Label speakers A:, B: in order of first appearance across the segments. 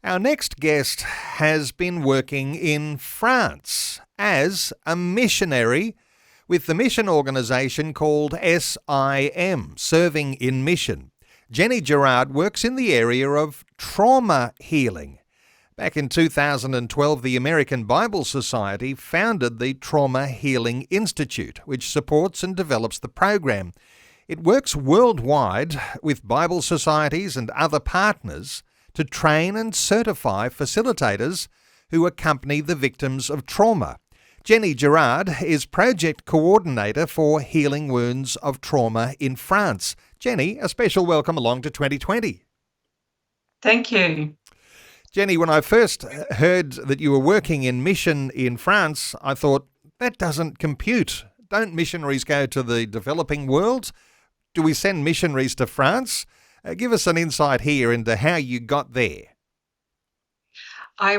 A: Our next guest has been working in France as a missionary with the mission organisation called SIM, Serving in Mission. Jenny Girard works in the area of trauma healing. Back in 2012, the American Bible Society founded the Trauma Healing Institute, which supports and develops the program. It works worldwide with Bible societies and other partners to train and certify facilitators who accompany the victims of trauma. Jenny Girard is project coordinator for Healing Wounds of Trauma in France. Jenny, a special welcome along to 2020.
B: Thank you.
A: Jenny, when I first heard that you were working in mission in France, I thought, that doesn't compute. Don't missionaries go to the developing world? Do we send missionaries to France? Give us an insight here into how you got there.
B: I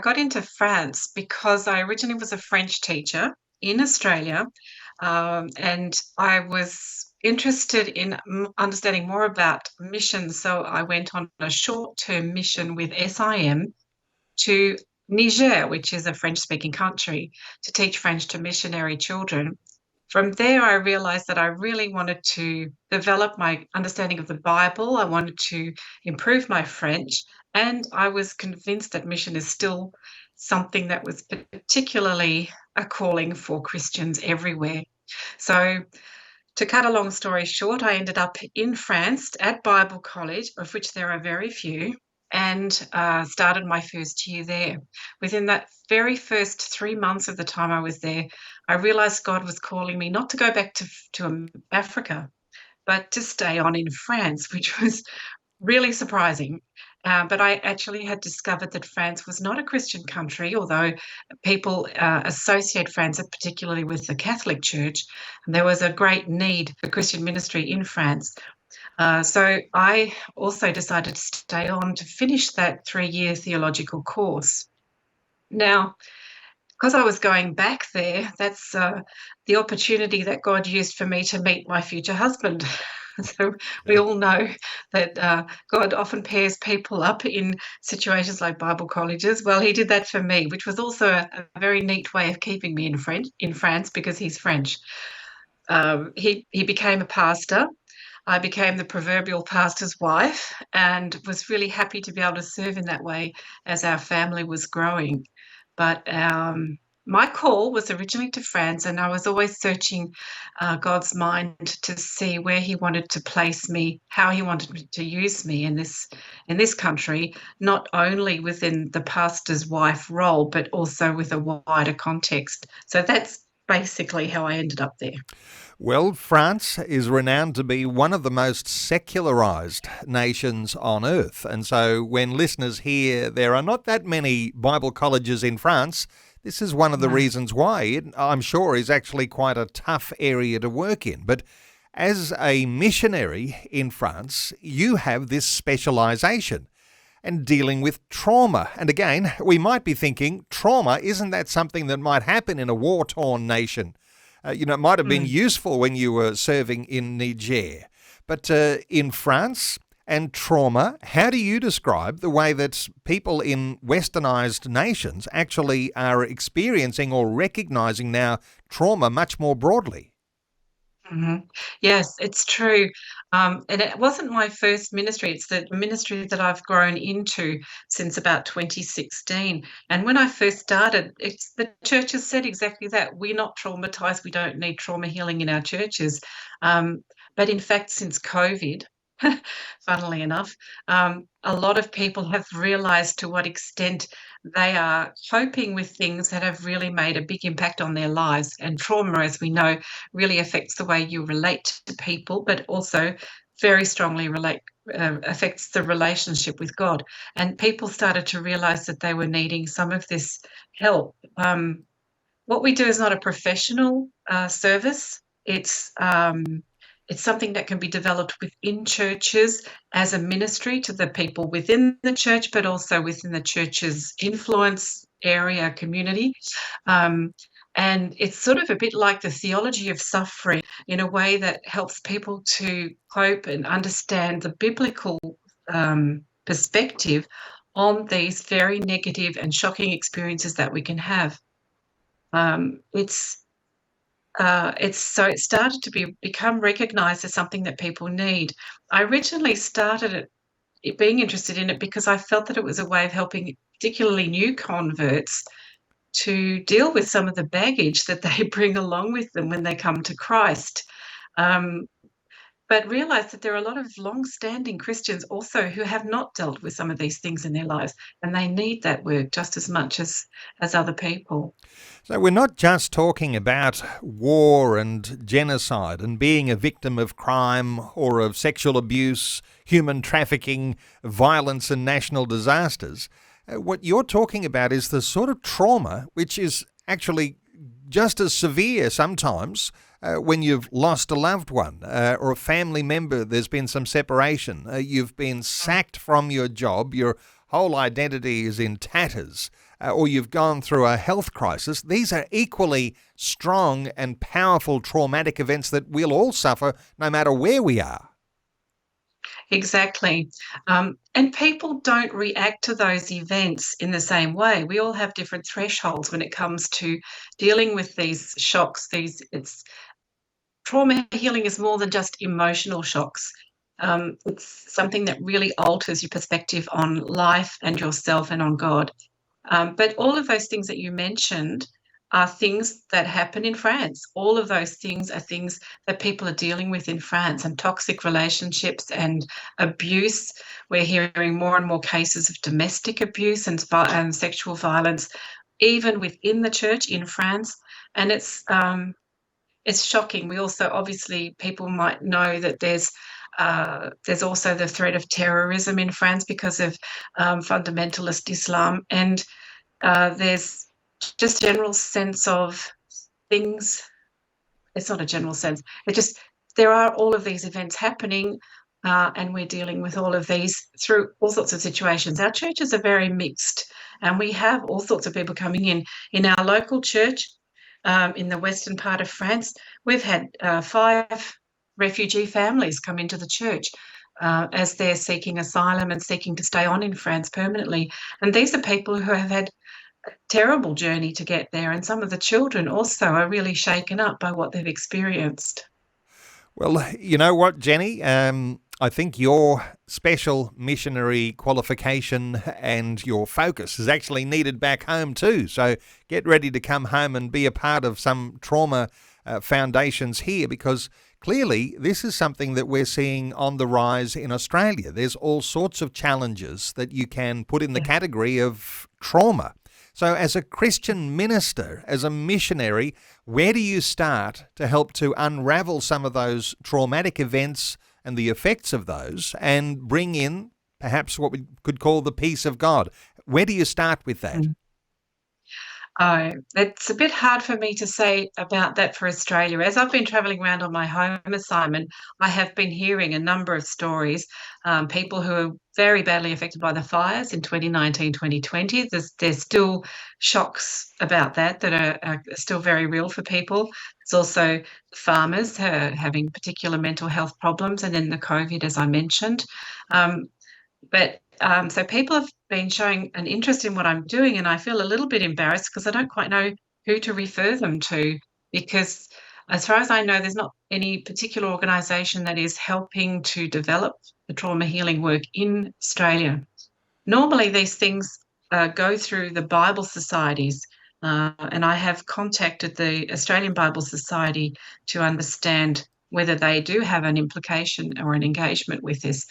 B: got into France because I originally was a French teacher in Australia, and I was interested in understanding more about missions. So I went on a short-term mission with SIM to Niger, which is a French-speaking country, to teach French to missionary children. From there, I realized that I really wanted to develop my understanding of the Bible. I wanted to improve my French, and I was convinced that mission is still something that was particularly a calling for Christians everywhere. So, to cut a long story short, I ended up in France at Bible College, of which there are very few, and started my first year there. Within that very first 3 months of the time I was there, I realized God was calling me not to go back to Africa, but to stay on in France, which was really surprising. But I actually had discovered that France was not a Christian country, although people associate France particularly with the Catholic Church. And there was a great need for Christian ministry in France. So I also decided to stay on to finish that 3-year theological course. Now, because I was going back there, that's the opportunity that God used for me to meet my future husband. So we all know that God often pairs people up in situations like Bible colleges. Well, he did that for me, which was also a very neat way of keeping me in France because he's French. He became a pastor. I became the proverbial pastor's wife and was really happy to be able to serve in that way as our family was growing. But my call was originally to France, and I was always searching God's mind to see where he wanted to place me, how he wanted to use me in this country, not only within the pastor's wife role, but also with a wider context. So that's basically how I ended up there.
A: Well, France is renowned to be one of the most secularized nations on earth. And so when listeners hear there are not that many Bible colleges in France, this is one of the reasons why it, I'm sure, is actually quite a tough area to work in. But as a missionary in France, you have this specialization and dealing with trauma. And again, we might be thinking, trauma, isn't that something that might happen in a war-torn nation? It might have been useful when you were serving in Niger. But in France and trauma, how do you describe the way that people in westernized nations actually are experiencing or recognizing now trauma much more broadly?
B: Mm-hmm. Yes, it's true. And it wasn't my first ministry. It's the ministry that I've grown into since about 2016. And when I first started, the church has said exactly that. We're not traumatized. We don't need trauma healing in our churches. But in fact, since COVID, funnily enough, a lot of people have realized to what extent they are coping with things that have really made a big impact on their lives. And trauma, as we know, really affects the way you relate to people, but also very strongly affects the relationship with God. And people started to realize that they were needing some of this help. What we do is not a professional service. It's something that can be developed within churches as a ministry to the people within the church, but also within the church's influence area community. And it's sort of a bit like the theology of suffering in a way that helps people to cope and understand the biblical perspective on these very negative and shocking experiences that we can have. It's so it started to become recognised as something that people need. I originally started being interested in it because I felt that it was a way of helping particularly new converts to deal with some of the baggage that they bring along with them when they come to Christ. Um, but realize that there are a lot of long-standing Christians also who have not dealt with some of these things in their lives, and they need that work just as much as other people.
A: So we're not just talking about war and genocide and being a victim of crime or of sexual abuse, human trafficking, violence and national disasters. What you're talking about is the sort of trauma which is actually just as severe sometimes when you've lost a loved one or a family member, there's been some separation, you've been sacked from your job, your whole identity is in tatters, or you've gone through a health crisis. These are equally strong and powerful traumatic events that we'll all suffer no matter where we are.
B: Exactly. And people don't react to those events in the same way. We all have different thresholds when it comes to dealing with these shocks. It's trauma healing is more than just emotional shocks. It's something that really alters your perspective on life and yourself and on God. But all of those things that you mentioned are things that happen in France. All of those things are things that people are dealing with in France, and toxic relationships and abuse. We're hearing more and more cases of domestic abuse and sexual violence, even within the church in France. And it's shocking. We also, obviously, people might know that there's also the threat of terrorism in France because of fundamentalist Islam, and there's just a general sense of things. It's not a general sense. It just there are all of these events happening, and we're dealing with all of these through all sorts of situations. Our churches are very mixed, and we have all sorts of people coming in. In our local church, in the western part of France, we've had 5 refugee families come into the church as they're seeking asylum and seeking to stay on in France permanently. And these are people who have had a terrible journey to get there. And some of the children also are really shaken up by what they've experienced.
A: Well, you know what, Jenny? I think your special missionary qualification and your focus is actually needed back home too. So get ready to come home and be a part of some trauma foundations here, because clearly this is something that we're seeing on the rise in Australia. There's all sorts of challenges that you can put in the category of trauma. So as a Christian minister, as a missionary, where do you start to help to unravel some of those traumatic events and the effects of those and bring in perhaps what we could call the peace of God? Where do you start with that?
B: Oh, it's a bit hard for me to say about that for Australia. As I've been travelling around on my home assignment, I have been hearing a number of stories. People who are very badly affected by the fires in 2019, 2020. There's still shocks about that are still very real for people. There's also farmers who are having particular mental health problems, and then the COVID, as I mentioned. So people have been showing an interest in what I'm doing, and I feel a little bit embarrassed because I don't quite know who to refer them to, because as far as I know, there's not any particular organisation that is helping to develop the trauma healing work in Australia. Normally, these things go through the Bible societies, and I have contacted the Australian Bible Society to understand whether they do have an implication or an engagement with this.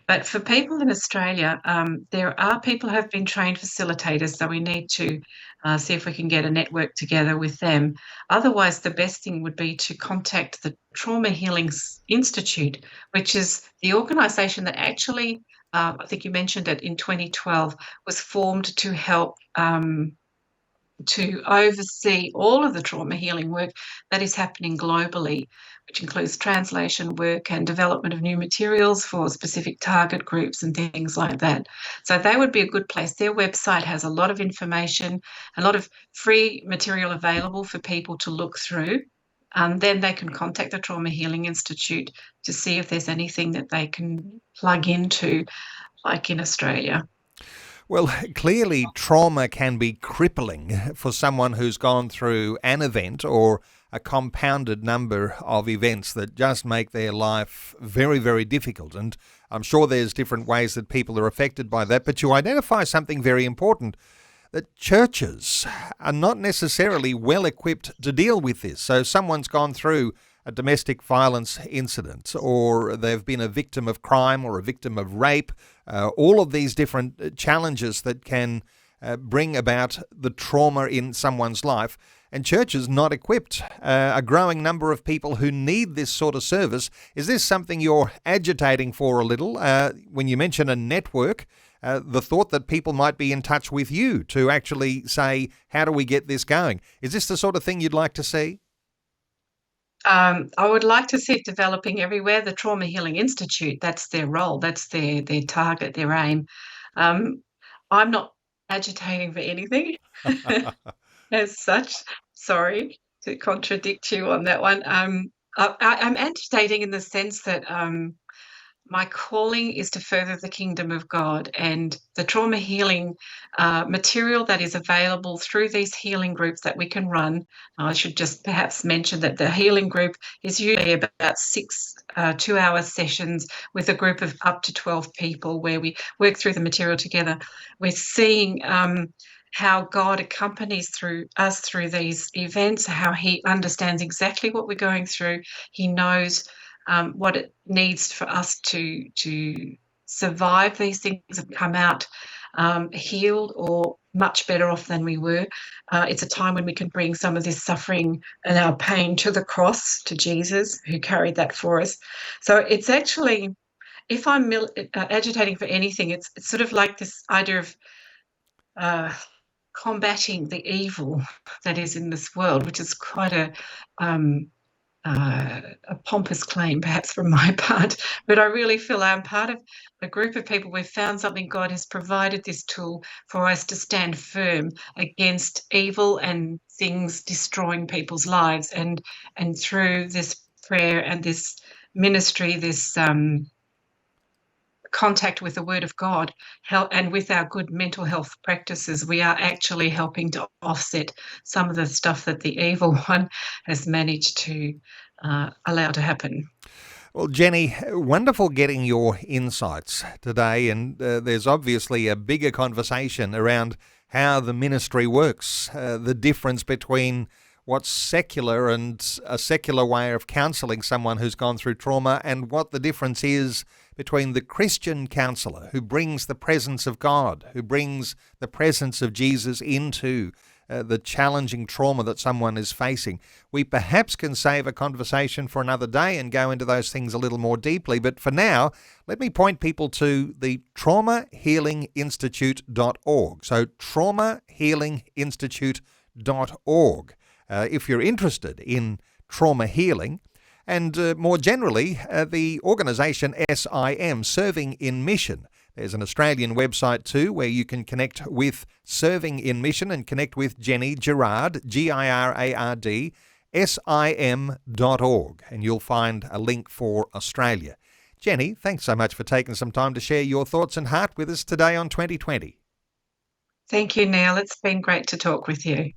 B: But for people in Australia, there are people who have been trained facilitators, so we need to see if we can get a network together with them. Otherwise, the best thing would be to contact the Trauma Healing Institute, which is the organisation that actually, I think you mentioned it, in 2012, was formed to help to oversee all of the trauma healing work that is happening globally, which includes translation work and development of new materials for specific target groups and things like that. So they would be a good place. Their website has a lot of information, a lot of free material available for people to look through. Then they can contact the Trauma Healing Institute to see if there's anything that they can plug into, like in Australia.
A: Well, clearly trauma can be crippling for someone who's gone through an event or a compounded number of events that just make their life very, very difficult. And I'm sure there's different ways that people are affected by that, but you identify something very important, that churches are not necessarily well equipped to deal with this. So someone's gone through a domestic violence incident, or they've been a victim of crime or a victim of rape, all of these different challenges that can bring about the trauma in someone's life, and churches not equipped. A growing number of people who need this sort of service. Is this something you're agitating for a little? When you mention a network, the thought that people might be in touch with you to actually say, how do we get this going? Is this the sort of thing you'd like to see?
B: I would like to see it developing everywhere. The Trauma Healing Institute, that's their role, that's their target, their aim. I'm not agitating for anything as such. Sorry to contradict you on that one. I'm agitating in the sense that my calling is to further the kingdom of God, and the trauma healing material that is available through these healing groups that we can run. I should just perhaps mention that the healing group is usually about 6 2-hour sessions with a group of up to 12 people where we work through the material together. We're seeing how God accompanies through us through these events, how He understands exactly what we're going through. He knows what it needs for us to survive these things and come out healed or much better off than we were. It's a time when we can bring some of this suffering and our pain to the cross, to Jesus, who carried that for us. So it's actually, if I'm agitating for anything, it's sort of like this idea of combating the evil that is in this world, which is quite a pompous claim, perhaps from my part, but I really feel I'm part of a group of people. We've found something. God has provided this tool for us to stand firm against evil and things destroying people's lives, and through this prayer and this ministry, this contact with the Word of God, and with our good mental health practices, we are actually helping to offset some of the stuff that the evil one has managed to allow to happen.
A: Well, Jenny, wonderful getting your insights today, and there's obviously a bigger conversation around how the ministry works, the difference between what's secular and a secular way of counselling someone who's gone through trauma, and what the difference is between the Christian counsellor who brings the presence of God, who brings the presence of Jesus into the challenging trauma that someone is facing. We perhaps can save a conversation for another day and go into those things a little more deeply. But for now, let me point people to the traumahealinginstitute.org. So traumahealinginstitute.org. If you're interested in trauma healing, and more generally, the organisation SIM, Serving in Mission. There's an Australian website too where you can connect with Serving in Mission and connect with Jenny Girard, Girard, sim.org, and you'll find a link for Australia. Jenny, thanks so much for taking some time to share your thoughts and heart with us today on 2020.
B: Thank you, Neil. It's been great to talk with you.